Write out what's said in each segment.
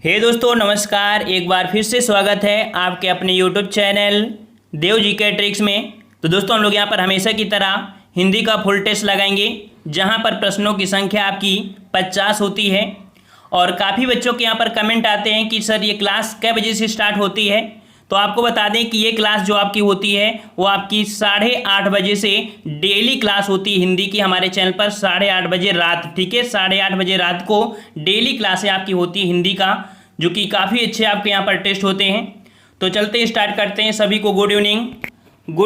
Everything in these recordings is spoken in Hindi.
हे दोस्तों नमस्कार। एक बार फिर से स्वागत है आपके अपने यूट्यूब चैनल देव जी के ट्रिक्स में। तो दोस्तों हम लोग यहाँ पर हमेशा की तरह हिंदी का फुल टेस्ट लगाएंगे, जहाँ पर प्रश्नों की संख्या आपकी 50 होती है। और काफ़ी बच्चों के यहाँ पर कमेंट आते हैं कि सर ये क्लास कै बजे से स्टार्ट होती है। तो आपको बता दें कि ये क्लास जो आपकी होती है वो आपकी 8:30 बजे से डेली क्लास होती है हिंदी की, हमारे चैनल पर 8:30 बजे रात, ठीक है, 8:30 बजे रात को डेली क्लासें आपकी होती है हिंदी का, जो कि काफ़ी अच्छे आपके यहाँ पर टेस्ट होते हैं। तो चलते स्टार्ट करते हैं। सभी को गुड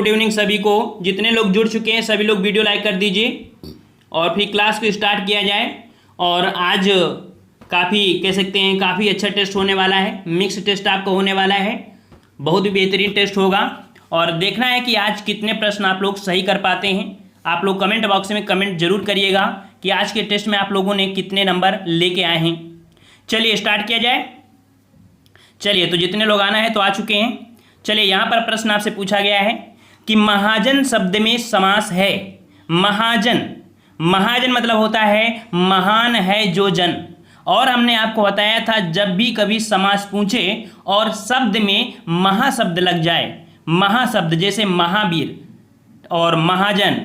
इवनिंग सभी को। जितने लोग जुड़ चुके हैं सभी लोग वीडियो लाइक कर दीजिए और फिर क्लास को स्टार्ट किया जाए। और आज काफ़ी कह सकते हैं काफ़ी अच्छा टेस्ट होने वाला है, मिक्स टेस्ट आपका होने वाला है, बहुत ही बेहतरीन टेस्ट होगा। और देखना है कि आज कितने प्रश्न आप लोग सही कर पाते हैं। आप लोग कमेंट बॉक्स में कमेंट जरूर करिएगा कि आज के टेस्ट में आप लोगों ने कितने नंबर लेके आए हैं। चलिए स्टार्ट किया जाए। चलिए, तो जितने लोग आना है तो आ चुके हैं। चलिए, यहाँ पर प्रश्न आपसे पूछा गया है कि महाजन शब्द में समास है। महाजन मतलब होता है महान है जो जन। और हमने आपको बताया था जब भी कभी समास पूछे और शब्द में महाशब्द लग जाए, महाशब्द जैसे महावीर और महाजन,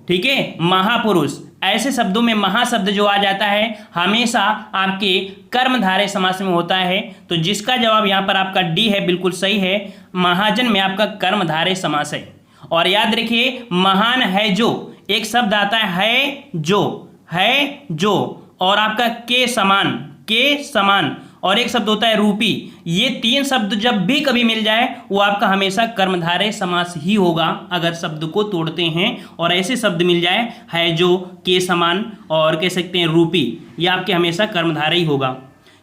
ठीक है, महापुरुष, ऐसे शब्दों में महाशब्द जो आ जाता है हमेशा आपके कर्मधारय समास में होता है। तो जिसका जवाब यहाँ पर आपका डी है, बिल्कुल सही है। महाजन में आपका कर्मधारय समास है। और याद रखिए महान है जो, एक शब्द आता है जो, और आपका के समान, और एक शब्द होता है रूपी। ये तीन शब्द जब भी कभी मिल जाए वो आपका हमेशा कर्मधारय समास ही होगा अगर शब्द को तोड़ते हैं। और ऐसे शब्द मिल जाए है जो, के समान और कह सकते हैं रूपी, ये आपके हमेशा कर्मधारय ही होगा।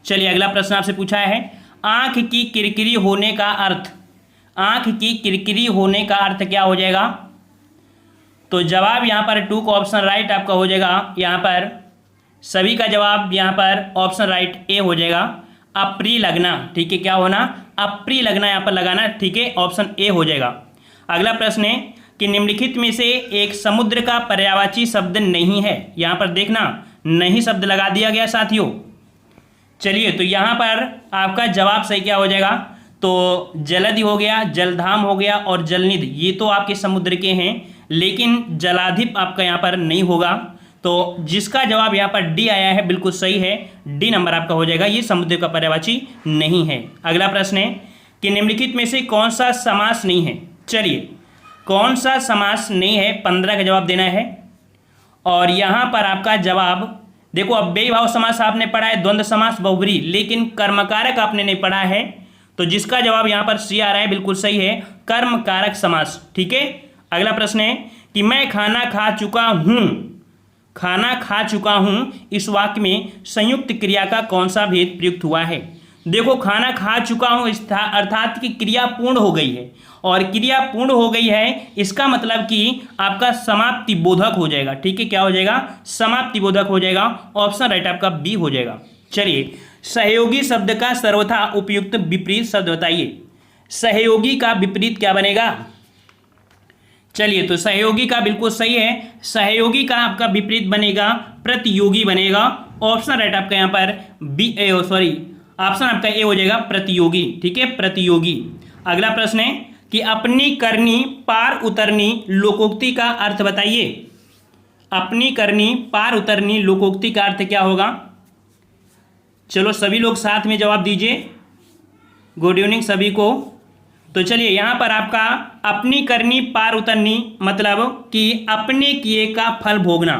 चलिए अगला प्रश्न आपसे पूछा है आंख की किरकिरी होने का अर्थ। आंख की किरकिरी होने का अर्थ क्या हो जाएगा? तो जवाब यहाँ पर 2 का ऑप्शन राइट आपका हो जाएगा। यहाँ पर सभी का जवाब यहाँ पर ऑप्शन राइट ए हो जाएगा, अप्रिय लगना, ठीक है, क्या होना? अप्रिय लगना यहाँ पर लगाना, ठीक है, ऑप्शन ए हो जाएगा। अगला प्रश्न है कि निम्नलिखित में से एक समुद्र का पर्यायवाची शब्द नहीं है। यहाँ पर देखना नहीं शब्द लगा दिया गया साथियों। चलिए, तो यहाँ पर आपका जवाब सही क्या हो जाएगा? तो जलधि हो गया, जलधाम हो गया और जलनिधि, ये तो आपके समुद्र के हैं, लेकिन जलाधिप आपका यहाँ पर नहीं होगा। तो जिसका जवाब यहाँ पर डी आया है बिल्कुल सही है, डी नंबर आपका हो जाएगा, ये समुद्र का पर्यायवाची नहीं है। अगला प्रश्न है कि निम्नलिखित में से कौन सा समास नहीं है। चलिए, कौन सा समास नहीं है, 15 का जवाब देना है। और यहाँ पर आपका जवाब देखो, अव्ययी भाव समास आपने पढ़ा है, द्वंद्व समास, बहुब्री, लेकिन कर्मकारक आपने नहीं पढ़ा है। तो जिसका जवाब यहाँ पर सी आ रहा है बिल्कुल सही है, कर्मकारक समास, ठीक है। अगला प्रश्न है कि मैं खाना खा चुका हूं, इस वाक्य में संयुक्त क्रिया का कौन सा भेद प्रयुक्त हुआ है? देखो, खाना खा चुका हूं अर्थात कि क्रिया पूर्ण हो गई है, और क्रिया पूर्ण हो गई है इसका मतलब कि आपका समाप्ति बोधक हो जाएगा, ठीक है, क्या हो जाएगा? समाप्ति बोधक हो जाएगा। ऑप्शन राइट आपका बी हो जाएगा। चलिए, सहयोगी शब्द का सर्वथा उपयुक्त विपरीत शब्द बताइए। सहयोगी का विपरीत क्या बनेगा? चलिए, तो सहयोगी का बिल्कुल सही है, सहयोगी का आपका विपरीत बनेगा प्रतियोगी बनेगा। ऑप्शन राइट आपका यहाँ पर ऑप्शन आपका ए हो जाएगा, प्रतियोगी, ठीक है, प्रतियोगी। अगला प्रश्न है कि अपनी करनी पार उतरनी लोकोक्ति का अर्थ बताइए। अपनी करनी पार उतरनी लोकोक्ति का अर्थ क्या होगा? चलो सभी लोग साथ में जवाब दीजिए। गुड इवनिंग सभी को। तो चलिए, यहाँ पर आपका अपनी करनी पार उतरनी मतलब कि अपने किए का फल भोगना,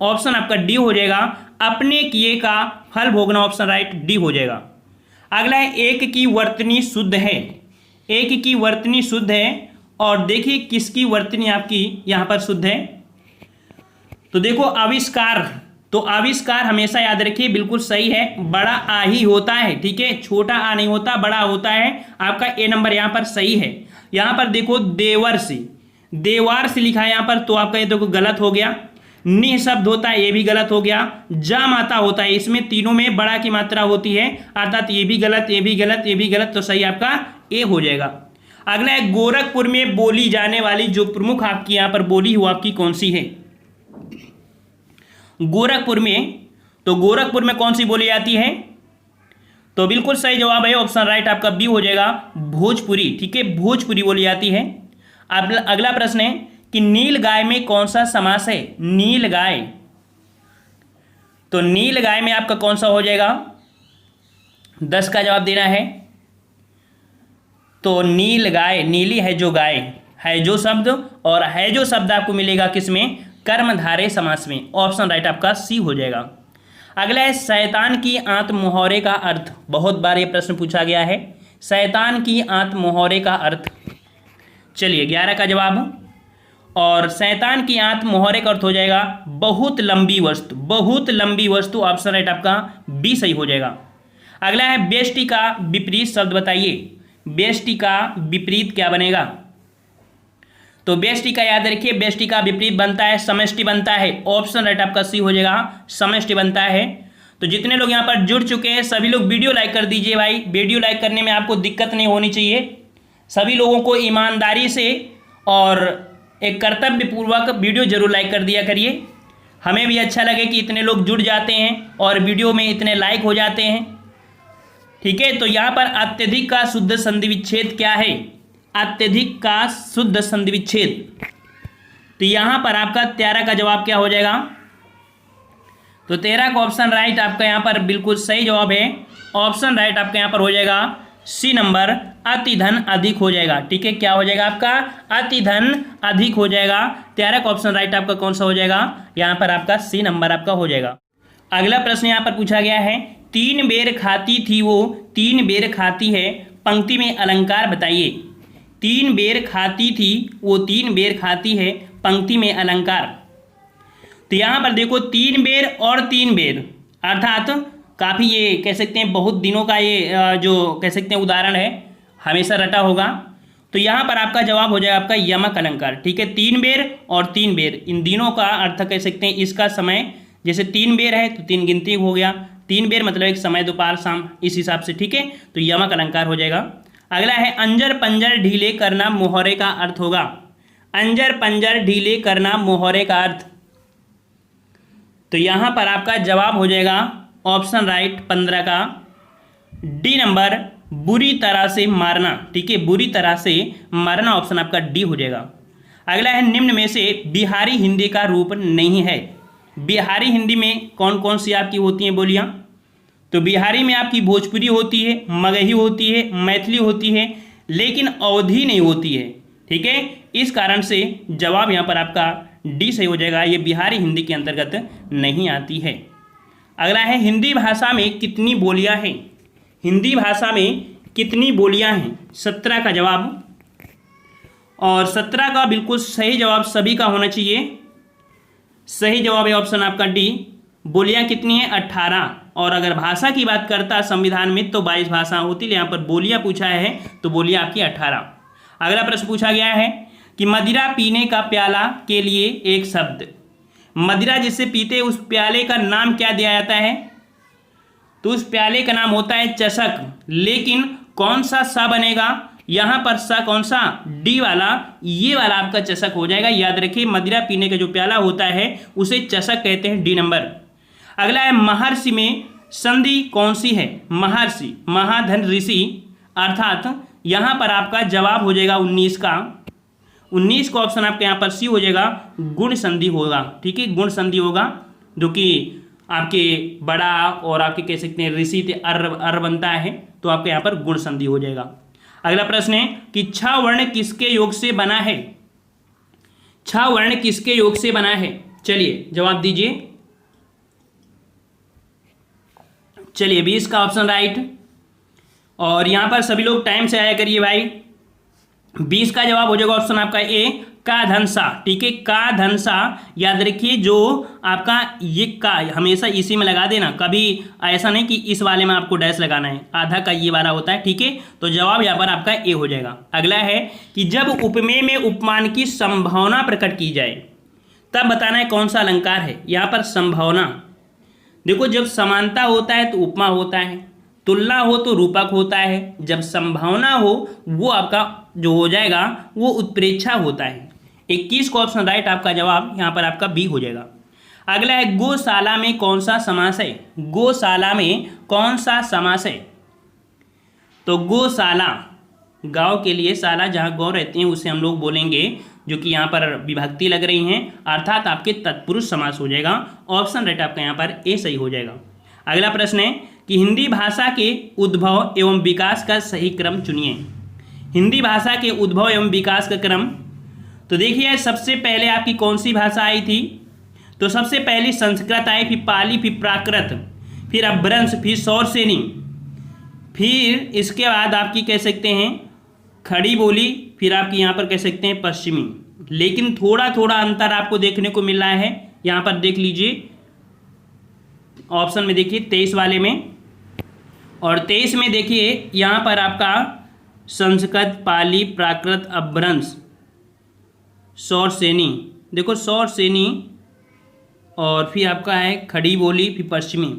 ऑप्शन आपका डी हो जाएगा, अपने किए का फल भोगना, ऑप्शन राइट डी हो जाएगा। अगला है एक की वर्तनी शुद्ध है। एक की वर्तनी शुद्ध है, और देखिए किसकी वर्तनी आपकी यहाँ पर शुद्ध है। तो देखो आविष्कार, तो आविष्कार हमेशा याद रखिए बिल्कुल सही है, बड़ा आ ही होता है, ठीक है, छोटा आ नहीं होता, बड़ा होता है। आपका ए नंबर यहाँ पर सही है। यहाँ पर देखो देवर से लिखा है यहाँ पर, तो आपका ये देखो गलत हो गया। निह शब्द होता है, ये भी गलत हो गया। जा माता होता है, इसमें तीनों में बड़ा की मात्रा होती है, अर्थात ये भी गलत, ये भी गलत, ये भी गलत, तो सही आपका ए हो जाएगा। अगला है गोरखपुर में बोली जाने वाली जो प्रमुख आपकी यहाँ पर बोली हो आपकी कौन सी है? गोरखपुर में, तो गोरखपुर में कौन सी बोली जाती है? तो बिल्कुल सही जवाब है ऑप्शन राइट आपका बी हो जाएगा, भोजपुरी। ठीक है, भोजपुरी बोली जाती है। अब अगला प्रश्न है कि नील गाय में कौन सा समास है? नील गाय, तो नील गाय में आपका कौन सा हो जाएगा? 10 का जवाब देना है। तो नील गाय, नीली है जो गाय, है जो शब्द, और है जो शब्द आपको मिलेगा किसमें? कर्मधारय समास में। ऑप्शन राइट आपका सी हो जाएगा। अगला है शैतान की आंत मुहावरे का अर्थ। बहुत बार ये प्रश्न पूछा गया है, शैतान की आंत मुहावरे का अर्थ। चलिए 11 का जवाब, और शैतान की आंत मुहावरे का अर्थ हो जाएगा बहुत लंबी वस्तु। बहुत लंबी वस्तु, ऑप्शन राइट आपका बी सही हो जाएगा। अगला है बेष्टि का विपरीत शब्द बताइए। बेष्टि का विपरीत क्या बनेगा? तो बेष्टि का याद रखिए, बेष्टि का विपरीत बनता है समष्टि बनता है। ऑप्शन राइट आपका सी हो जाएगा, समष्टि बनता है। तो जितने लोग यहाँ पर जुड़ चुके हैं सभी लोग वीडियो लाइक कर दीजिए भाई। वीडियो लाइक करने में आपको दिक्कत नहीं होनी चाहिए। सभी लोगों को ईमानदारी से और एक कर्तव्य पूर्वक वीडियो जरूर लाइक कर दिया करिए। हमें भी अच्छा लगे कि इतने लोग जुड़ जाते हैं और वीडियो में इतने लाइक हो जाते हैं। ठीक है, तो यहाँ पर अत्यधिक का शुद्ध संधि विच्छेद क्या है? अत्यधिक का शुद्ध संधि विच्छेद। तो यहाँ पर आपका 13 का जवाब क्या हो जाएगा? तो 13 का ऑप्शन राइट आपका यहाँ पर बिल्कुल सही जवाब है। ऑप्शन राइट आपका यहाँ पर हो जाएगा सी नंबर, अति धन अधिक हो जाएगा। ठीक है, क्या हो जाएगा आपका? अति धन अधिक हो जाएगा। 13 का ऑप्शन राइट आपका कौन सा हो जाएगा? यहाँ पर आपका सी नंबर आपका हो जाएगा। अगला प्रश्न यहाँ पर पूछा गया है, 3 बेर खाती थी वो 3 बेर खाती है, पंक्ति में अलंकार बताइए। 3 बेर खाती थी वो 3 बेर खाती है, पंक्ति में अलंकार। तो यहाँ पर देखो 3 बेर और 3 बेर, अर्थात काफ़ी ये कह सकते हैं बहुत दिनों का ये जो कह सकते हैं उदाहरण है, हमेशा रटा होगा। तो यहाँ पर आपका जवाब हो जाएगा आपका यमक अलंकार। ठीक है, 3 बेर और 3 बेर, इन दिनों का अर्थ कह सकते हैं इसका समय, जैसे 3 बेर है तो 3 गिनती हो गया, 3 बेर मतलब एक समय दोपहर शाम, इस हिसाब से। ठीक है, तो यमक अलंकार हो जाएगा। अगला है अंजर पंजर ढीले करना मुहावरे का अर्थ होगा। अंजर पंजर ढीले करना मुहावरे का अर्थ। तो यहाँ पर आपका जवाब हो जाएगा ऑप्शन राइट 15 का डी नंबर, बुरी तरह से मारना। ठीक है, बुरी तरह से मारना, ऑप्शन आपका डी हो जाएगा। अगला है निम्न में से बिहारी हिंदी का रूप नहीं है। बिहारी हिंदी में कौन कौन सी आपकी होती हैं बोलियाँ? तो बिहारी में आपकी भोजपुरी होती है, मगही होती है, मैथिली होती है, लेकिन अवधी नहीं होती है। ठीक है, इस कारण से जवाब यहाँ पर आपका डी सही हो जाएगा, ये बिहारी हिंदी के अंतर्गत नहीं आती है। अगला है हिंदी भाषा में कितनी बोलियां हैं? हिंदी भाषा में कितनी बोलियां हैं? 17 का जवाब, और 17 का बिल्कुल सही जवाब सभी का होना चाहिए। सही जवाब है ऑप्शन आपका डी। बोलियां कितनी हैं? 18। और अगर भाषा की बात करता संविधान में तो 22 भाषा होती, यहाँ पर बोलियां पूछा है तो बोलियां आपकी 18। अगला प्रश्न पूछा गया है कि मदिरा पीने का प्याला के लिए एक शब्द। मदिरा जिससे पीते उस प्याले का नाम क्या दिया जाता है? तो उस प्याले का नाम होता है चषक, लेकिन कौन सा सा बनेगा यहाँ पर? सा कौन सा? डी वाला, ये वाला आपका चषक हो जाएगा। याद रखिए मदिरा पीने का जो प्याला होता है उसे चषक कहते हैं, डी नंबर। अगला है महर्षि में संधि कौन सी है? महर्षि, महाधन ऋषि, अर्थात यहाँ पर आपका जवाब हो जाएगा 19 का। 19 का ऑप्शन आपके यहाँ पर सी हो जाएगा, गुण संधि होगा। ठीक है, गुण संधि होगा, जो कि आपके बड़ा और आपके कह सकते हैं ऋषि थे, अर बनता है, तो आपके यहाँ पर गुण संधि हो जाएगा। अगला प्रश्न है कि छ वर्ण किसके योग से बना है? छ वर्ण किसके योग से बना है? चलिए जवाब दीजिए। चलिए 20 का ऑप्शन राइट, और यहाँ पर सभी लोग टाइम से आया करिए भाई। 20 का जवाब हो जाएगा ऑप्शन आपका ए, का धन सा। ठीक है, का धन सा, याद रखिए जो आपका ये का हमेशा इसी में लगा देना, कभी ऐसा नहीं कि इस वाले में आपको डैश लगाना है, आधा का ये वाला होता है। ठीक है, तो जवाब यहाँ पर आपका ए हो जाएगा। अगला है कि जब उपमेय में उपमान की संभावना प्रकट की जाए तब बताना है कौन सा अलंकार है। यहाँ पर संभावना, देखो जब समानता होता है तो उपमा होता है, तुलना हो तो रूपक होता है, जब संभावना हो वो आपका जो हो जाएगा वो उत्प्रेक्षा होता है। 21 का ऑप्शन राइट आपका जवाब यहाँ पर आपका बी हो जाएगा। अगला है गौशाला में कौन सा समास है? गौशाला में कौन सा समास है? तो गौशाला, गांव के लिए शाला जहाँ गौ रहते हैं उसे हम लोग बोलेंगे, जो कि यहाँ पर विभक्ति लग रही हैं, अर्थात आपके तत्पुरुष समास हो जाएगा। ऑप्शन राइट आपका यहाँ पर ए सही हो जाएगा। अगला प्रश्न है कि हिंदी भाषा के उद्भव एवं विकास का सही क्रम चुनिए। हिंदी भाषा के उद्भव एवं विकास का क्रम, तो देखिए सबसे पहले आपकी कौन सी भाषा आई थी, तो सबसे पहली संस्कृत आई, फिर पाली, फिर प्राकृत, फिर अपभ्रंश, फिर सौरसेनी, फिर इसके बाद आपकी कह सकते हैं खड़ी बोली, फिर आपकी यहाँ पर कह सकते हैं पश्चिमी। लेकिन थोड़ा थोड़ा अंतर आपको देखने को मिल रहा है, यहाँ पर देख लीजिए ऑप्शन में देखिए 23 वाले में, और 23 में देखिए यहाँ पर आपका संस्कृत, पाली, प्राकृत, अपभ्रंश, सौरसेनी, देखो सौरसेनी, और फिर आपका है खड़ी बोली, फिर पश्चिमी।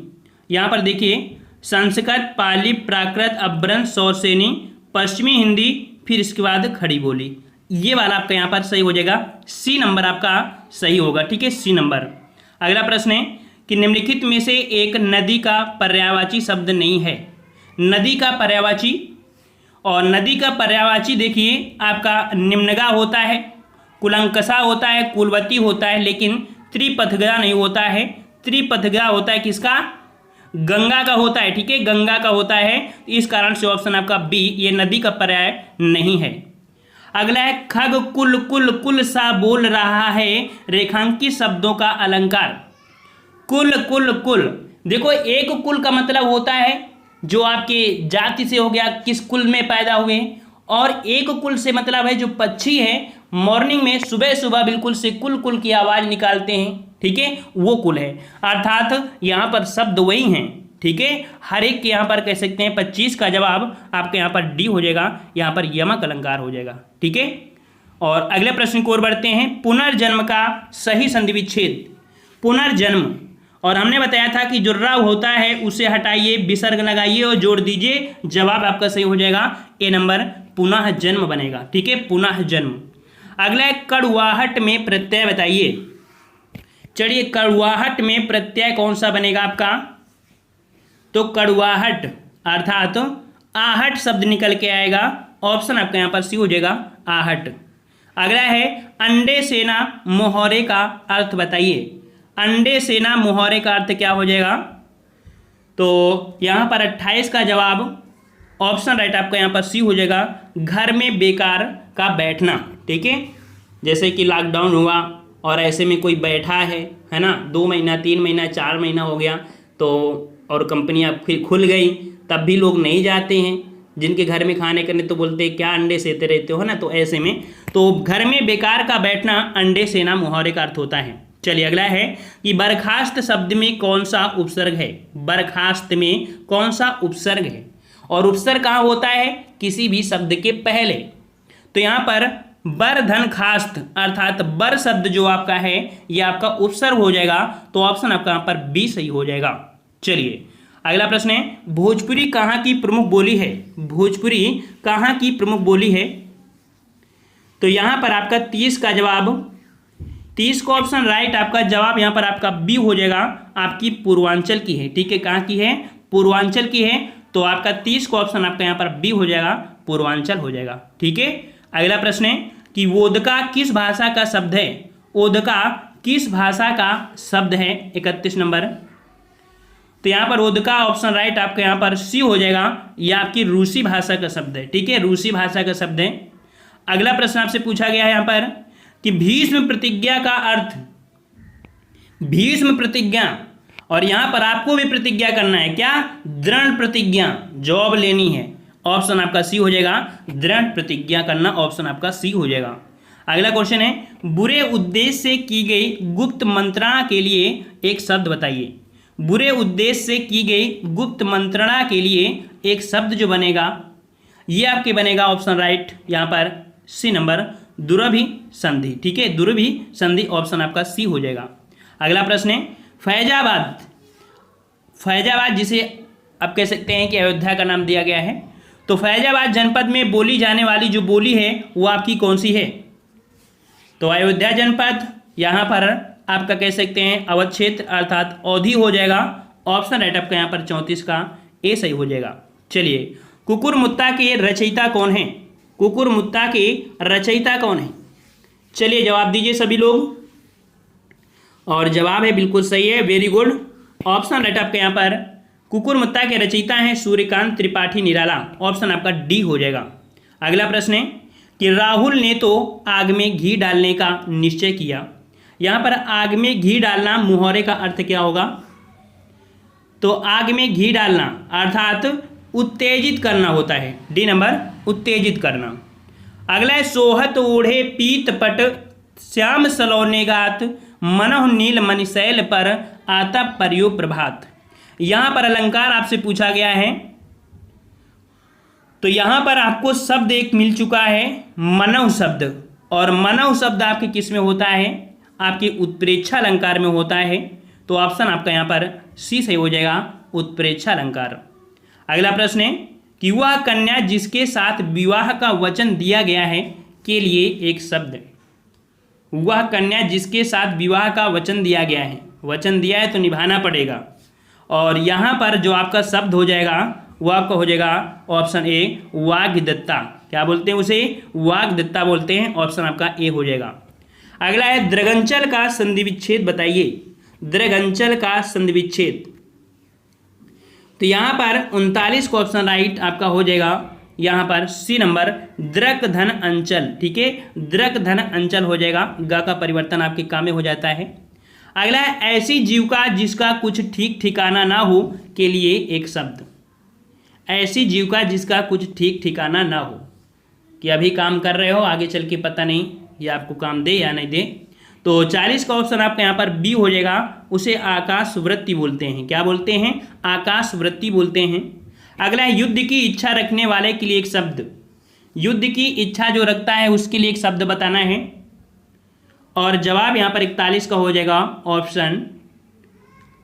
यहाँ पर देखिए संस्कृत, पाली, प्राकृत, अपभ्रंश, सौरसेनी, पश्चिमी हिंदी, फिर इसके बाद खड़ी बोली। ये वाला आपका यहाँ पर सही हो जाएगा, सी नंबर आपका सही होगा। ठीक है, सी नंबर। अगला प्रश्न है कि निम्नलिखित में से एक नदी का पर्यायवाची शब्द नहीं है। नदी का पर्यायवाची, और नदी का पर्यायवाची देखिए आपका निम्नगा होता है, कुलंकषा होता है, कुलवती होता है, लेकिन त्रिपथगा नहीं होता है। त्रिपथगा होता है किसका, गंगा का होता है। ठीक है, गंगा का होता है, इस कारण से ऑप्शन आपका बी, ये नदी का पर्याय नहीं है। अगला है खग कुल कुल कुल सा बोल रहा है, रेखांकित शब्दों का अलंकार। कुल कुल कुल, देखो एक कुल का मतलब होता है जो आपके जाति से हो गया, किस कुल में पैदा हुए, और एक कुल से मतलब है जो पक्षी है मॉर्निंग में सुबह सुबह बिल्कुल से कुल कुल की आवाज़ निकालते हैं। ठीक है, वो कुल है, अर्थात यहाँ पर शब्द वही हैं। ठीक है, हर एक के यहाँ पर कह सकते हैं 25 का जवाब आपके यहाँ पर डी हो जाएगा, यहाँ पर यमक अलंकार हो जाएगा। ठीक है, और अगले प्रश्न की ओर बढ़ते हैं। पुनर्जन्म का सही संधि विच्छेद। पुनर्जन्म, और हमने बताया था कि जो र होता है उसे हटाइए, विसर्ग लगाइए और जोड़ दीजिए, जवाब आपका सही हो जाएगा ए नंबर, पुनः जन्म बनेगा। ठीक है, पुनः जन्म। अगला है कड़वाहट में प्रत्यय बताइए। चलिए, कड़वाहट में प्रत्यय कौन सा बनेगा आपका, तो कड़वाहट अर्थात आहट शब्द निकल के आएगा, ऑप्शन आपका यहाँ पर सी हो जाएगा, आहट। अगला है अंडे सेना मोहरे का अर्थ बताइए। अंडे सेना मोहरे का अर्थ क्या हो जाएगा, तो यहाँ पर 28 का जवाब ऑप्शन राइट आपका यहाँ पर सी हो जाएगा, घर में बेकार का बैठना। ठीक है, जैसे कि लॉकडाउन हुआ और ऐसे में कोई बैठा है ना, 2 महीना 3 महीना 4 महीना हो गया, तो और कंपनियां फिर खुल गई, तब भी लोग नहीं जाते हैं, जिनके घर में खाने करने तो बोलते हैं क्या अंडे सेते रहते हो, है ना। तो ऐसे में तो घर में बेकार का बैठना अंडे सेना मुहावरे का अर्थ होता है। चलिए अगला है कि बर्खास्त शब्द में कौन सा उपसर्ग है। बर्खास्त में कौन सा उपसर्ग है, और उपसर्ग कहाँ होता है, किसी भी शब्द के पहले। तो यहाँ पर बरधनखास्त अर्थात बर शब्द जो आपका है ये आपका उपसर्ग हो जाएगा, तो ऑप्शन आपका यहाँ पर बी सही हो जाएगा। चलिए अगला प्रश्न है, भोजपुरी कहाँ की प्रमुख बोली है। भोजपुरी कहाँ की प्रमुख बोली है, तो यहाँ पर आपका 30 का जवाब, 30 का ऑप्शन राइट आपका जवाब यहाँ पर आपका बी हो जाएगा, आपकी पूर्वांचल की है। ठीक है, कहाँ की है, पूर्वांचल की है, तो आपका 30 का ऑप्शन आपका यहाँ पर बी हो जाएगा, पूर्वांचल हो जाएगा। ठीक है, अगला प्रश्न है कि वोदका किस भाषा का शब्द है। वोदका किस भाषा का शब्द है, 31 नंबर। तो यहाँ पर वोदका ऑप्शन राइट आपका यहाँ पर सी हो जाएगा, यह आपकी रूसी भाषा का शब्द है। ठीक है, रूसी भाषा का शब्द है। अगला प्रश्न आपसे पूछा गया है यहाँ पर कि भीष्म प्रतिज्ञा का अर्थ, भीष्म प्रतिज्ञा, और यहाँ पर आपको भी प्रतिज्ञा करना है, क्या, दृढ़ प्रतिज्ञा, जॉब लेनी है, ऑप्शन आपका सी हो जाएगा, दृढ़ प्रतिज्ञा करना, ऑप्शन आपका सी हो जाएगा। अगला क्वेश्चन है, बुरे उद्देश्य से की गई गुप्त मंत्रणा के लिए एक शब्द बताइए। बुरे उद्देश्य से की गई गुप्त मंत्रणा के लिए एक शब्द जो बनेगा ये आपके बनेगा ऑप्शन राइट यहाँ पर सी नंबर, दुरभि संधि। ठीक है, दुरभि संधि, ऑप्शन आपका सी हो जाएगा। अगला प्रश्न है, फैजाबाद, फैजाबाद जिसे आप कह सकते हैं कि अयोध्या का नाम दिया गया है, तो फैजाबाद जनपद में बोली जाने वाली जो बोली है वो आपकी कौन सी है। तो अयोध्या जनपद यहाँ पर आपका कह सकते हैं अवध क्षेत्र अर्थात अवधि हो जाएगा, ऑप्शन राइट आपका यहाँ पर 34 का ए सही हो जाएगा। चलिए कुकुरमुत्ता के रचयिता कौन है? कुकुरमुत्ता के रचयिता कौन है? चलिए जवाब दीजिए सभी लोग। और जवाब है बिल्कुल सही है, वेरी गुड। ऑप्शन राइट आपका यहाँ पर कुकुरमुत्ता के रचयिता हैं सूर्यकांत त्रिपाठी निराला। ऑप्शन आपका डी हो जाएगा। अगला प्रश्न है कि राहुल ने तो आग में घी डालने का निश्चय किया। यहाँ पर आग में घी डालना मुहावरे का अर्थ क्या होगा? तो आग में घी डालना अर्थात उत्तेजित करना होता है। डी नंबर, उत्तेजित करना। अगला है सोहत ओढ़े पीत पट श्याम सलोने गात मनोह नील मणिशैल पर आता पर्यो प्रभात। यहाँ पर अलंकार आपसे पूछा गया है, तो यहाँ पर आपको शब्द एक मिल चुका है मनोह शब्द, और मनोह शब्द आपके किस में होता है? आपकी उत्प्रेक्षा अलंकार में होता है। तो ऑप्शन आपका यहाँ पर सी सही हो जाएगा, उत्प्रेक्षा अलंकार। अगला प्रश्न है कि वह कन्या जिसके साथ विवाह का वचन दिया गया है के लिए एक शब्द। वह कन्या जिसके साथ विवाह का वचन दिया गया है, वचन दिया है तो निभाना पड़ेगा। और यहाँ पर जो आपका शब्द हो जाएगा वो आपका हो जाएगा ऑप्शन ए वाग्दत्ता। क्या बोलते हैं उसे? वाग्दत्ता बोलते हैं। ऑप्शन आपका ए हो जाएगा। अगला है दृगंचल का संधि विच्छेद बताइए। दृगंचल का संधि विच्छेद, तो यहाँ पर 39 को ऑप्शन राइट आपका हो जाएगा। यहाँ पर सी नंबर द्रक धन अंचल। ठीक है, द्रक धन अंचल हो जाएगा। ग का परिवर्तन आपके काम में हो जाता है। अगला है ऐसी जीविका जिसका कुछ ठीक ठिकाना ना हो के लिए एक शब्द। ऐसी जीविका जिसका कुछ ठीक ठिकाना ना हो, कि अभी काम कर रहे हो, आगे चल के पता नहीं ये आपको काम दे या नहीं दे। तो 40 का ऑप्शन आपका यहाँ पर बी हो जाएगा। उसे आकाश वृत्ति बोलते हैं। क्या बोलते हैं? आकाश वृत्ति बोलते हैं। अगला है युद्ध की इच्छा रखने वाले के लिए एक शब्द। युद्ध की इच्छा जो रखता है उसके लिए एक शब्द बताना है। और जवाब यहाँ पर 41 का हो जाएगा, ऑप्शन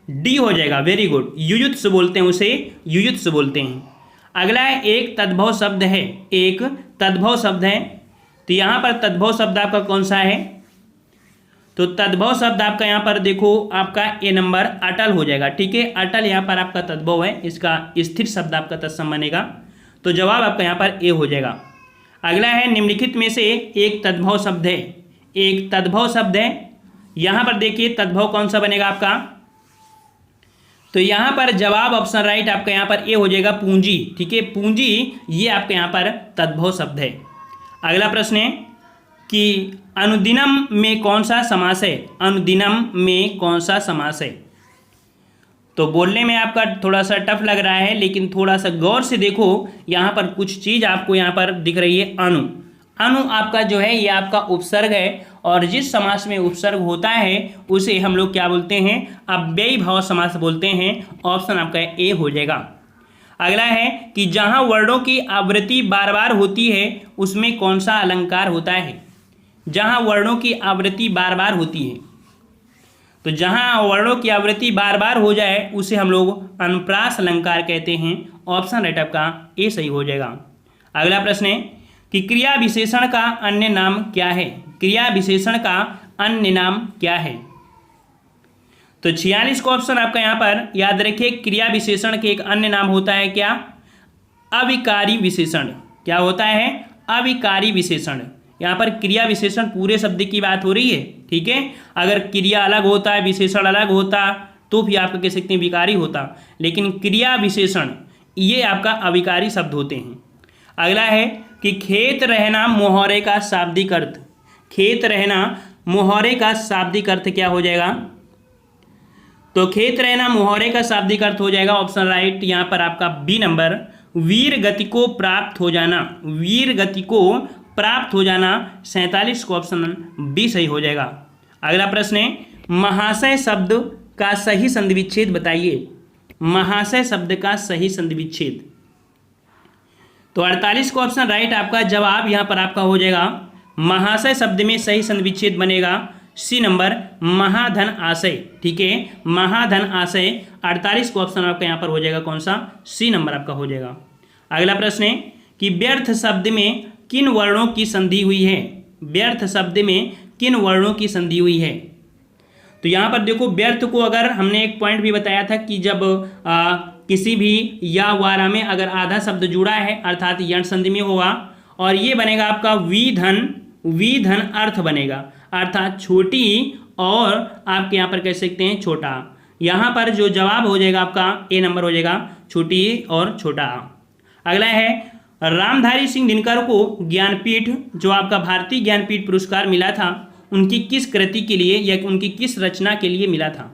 डी हो जाएगा। वेरी गुड, युयुत्सु बोलते हैं उसे, युयुत्सु बोलते हैं। अगला है एक तद्भव शब्द है। एक तद्भव शब्द है, तो यहाँ पर तद्भव शब्द आपका कौन सा है? तो तद्भव शब्द आपका यहाँ पर देखो आपका ए नंबर अटल हो जाएगा। ठीक है, अटल यहाँ पर आपका तद्भव है, इसका स्थिर शब्द आपका तत्सम बनेगा। तो जवाब आपका यहाँ पर ए हो जाएगा। अगला है निम्नलिखित में से एक तद्भव शब्द है। एक तद्भव शब्द है, यहाँ पर देखिए तद्भव कौन सा बनेगा आपका? तो यहाँ पर जवाब ऑप्शन राइट आपका यहाँ पर ए हो जाएगा, पूंजी। ठीक है, पूंजी ये आपके यहाँ पर तद्भव शब्द है। अगला प्रश्न है कि अनुदिनम में कौन सा समास है? अनुदिनम में कौन सा समास है? तो बोलने में आपका थोड़ा सा टफ लग रहा है, लेकिन थोड़ा सा गौर से देखो। यहाँ पर कुछ चीज़ आपको यहाँ पर दिख रही है, अनु। अनु आपका जो है ये आपका उपसर्ग है, और जिस समास में उपसर्ग होता है उसे हम लोग क्या बोलते हैं? अव्ययी भाव समास बोलते हैं। ऑप्शन आपका ए हो जाएगा। अगला है कि जहाँ वर्णों की आवृत्ति बार बार होती है उसमें कौन सा अलंकार होता है? जहाँ वर्णों की आवृत्ति बार बार होती है, तो जहाँ वर्णों की आवृत्ति बार बार हो जाए उसे हम लोग अनुप्रास अलंकार कहते हैं। ऑप्शन राइट आपका ए सही हो जाएगा। अगला प्रश्न है कि क्रिया विशेषण का अन्य नाम क्या है? क्रिया विशेषण का अन्य नाम क्या है? तो 46 को ऑप्शन आपका यहाँ पर याद रखिए, क्रिया विशेषण के एक अन्य नाम होता है क्या? अविकारी विशेषण। क्या होता है? अविकारी विशेषण। यहाँ पर क्रिया विशेषण पूरे शब्द की बात हो रही है। ठीक है, अगर क्रिया अलग होता है, विशेषण अलग होता, तो भी आप कह सकते हैं विकारी होता, लेकिन क्रिया विशेषण ये आपका अविकारी शब्द होते हैं। अगला है कि खेत रहना मुहावरे का शाब्दिक अर्थ। खेत रहना मुहावरे का शाब्दिक अर्थ क्या हो जाएगा? तो खेत रहना मुहावरे का शाब्दिक अर्थ हो जाएगा ऑप्शन राइट यहाँ पर आपका बी नंबर, वीर गति को प्राप्त हो जाना। वीर गति को प्राप्त हो जाना। 47 को ऑप्शन बी सही हो जाएगा। अगला प्रश्न है महाशय शब्द का सही संधि विच्छेद बताइए। महाशय शब्द का सही संधि विच्छेद, तो 48 को ऑप्शन राइट आपका जवाब यहाँ पर आपका हो जाएगा। महाशय शब्द में सही संधि विच्छेद बनेगा सी नंबर, महाधन आशय। ठीक है, महाधन आशय। 48 को ऑप्शन आपका यहाँ पर हो जाएगा कौन सा? सी नंबर आपका हो जाएगा। अगला प्रश्न है कि व्यर्थ शब्द में किन वर्णों की संधि हुई है? व्यर्थ शब्द में किन वर्णों की संधि हुई है? तो यहाँ पर देखो व्यर्थ को अगर हमने एक पॉइंट भी बताया था कि जब किसी भी या वारा में अगर आधा शब्द जुड़ा है अर्थात यण संधि में होगा और ये बनेगा आपका वी धन अर्थ बनेगा अर्थात छोटी और आपके यहाँ पर कह सकते हैं छोटा। यहाँ पर जो जवाब हो जाएगा आपका ए नंबर हो जाएगा छोटी और छोटा। अगला है रामधारी सिंह दिनकर को ज्ञानपीठ जो आपका भारतीय ज्ञानपीठ पुरस्कार मिला था उनकी किस कृति के लिए या उनकी किस रचना के लिए मिला था।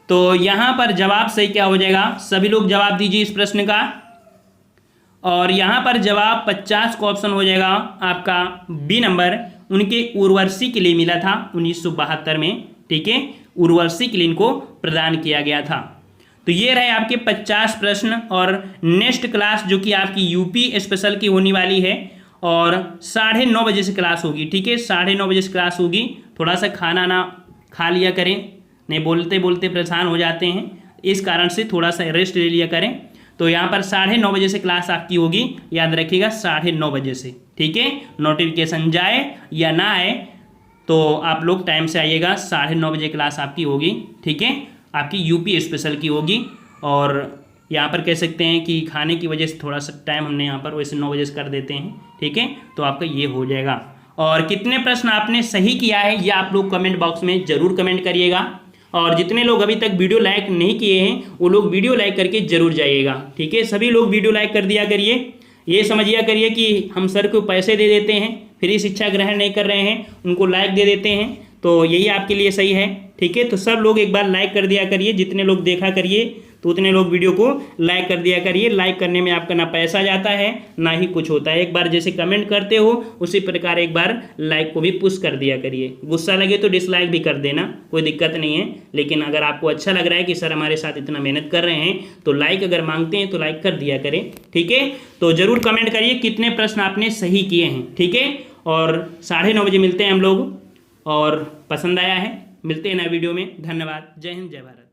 तो यहाँ पर जवाब सही क्या हो जाएगा, सभी लोग जवाब दीजिए इस प्रश्न का। और यहाँ पर जवाब 50 का ऑप्शन हो जाएगा आपका बी नंबर, उनके उर्वशी के लिए मिला था 1972 में। ठीक है, उर्वशी के लिए इनको प्रदान किया गया था। तो ये रहे आपके 50 प्रश्न। और नेक्स्ट क्लास जो कि आपकी यूपी स्पेशल की होने वाली है और 9:30 बजे से क्लास होगी। ठीक है, 9:30 बजे से क्लास होगी। थोड़ा सा खाना ना खा लिया करें, नहीं बोलते बोलते परेशान हो जाते हैं, इस कारण से थोड़ा सा रेस्ट ले लिया करें। तो यहाँ पर 9:30 बजे से क्लास आपकी होगी, याद रखिएगा 9:30 बजे से। ठीक है, नोटिफिकेशन जाए या ना आए तो आप लोग टाइम से आइएगा। 9:30 बजे क्लास आपकी होगी। ठीक है, आपकी यूपी स्पेशल की होगी। और यहाँ पर कह सकते हैं कि खाने की वजह से थोड़ा सा टाइम हमने यहाँ पर वैसे 9 बजे से कर देते हैं। ठीक है, तो आपका ये हो जाएगा। और कितने प्रश्न आपने सही किया है ये आप लोग कमेंट बॉक्स में ज़रूर कमेंट करिएगा। और जितने लोग अभी तक वीडियो लाइक नहीं किए हैं वो लोग वीडियो लाइक करके जरूर जाइएगा। ठीक है, सभी लोग वीडियो लाइक कर दिया करिए। ये समझिया करिए कि हम सर को पैसे दे देते हैं, फ्री शिक्षा ग्रहण नहीं कर रहे हैं, उनको लाइक दे देते हैं, तो यही आपके लिए सही है। ठीक है, तो सब लोग एक बार लाइक कर दिया करिए, जितने लोग देखा करिए तो उतने लोग वीडियो को लाइक कर दिया करिए। लाइक करने में आपका ना पैसा जाता है ना ही कुछ होता है। एक बार जैसे कमेंट करते हो उसी प्रकार एक बार लाइक को भी पुश कर दिया करिए। गुस्सा लगे तो डिसलाइक भी कर देना, कोई दिक्कत नहीं है। लेकिन अगर आपको अच्छा लग रहा है कि सर हमारे साथ इतना मेहनत कर रहे हैं तो लाइक अगर मांगते हैं तो लाइक कर दिया करें। ठीक है, तो ज़रूर कमेंट करिए कितने प्रश्न आपने सही किए हैं। ठीक है, और 9:30 बजे मिलते हैं हम लोग। और पसंद आया है, मिलते हैं नए वीडियो में। धन्यवाद। जय हिंद, जय भारत।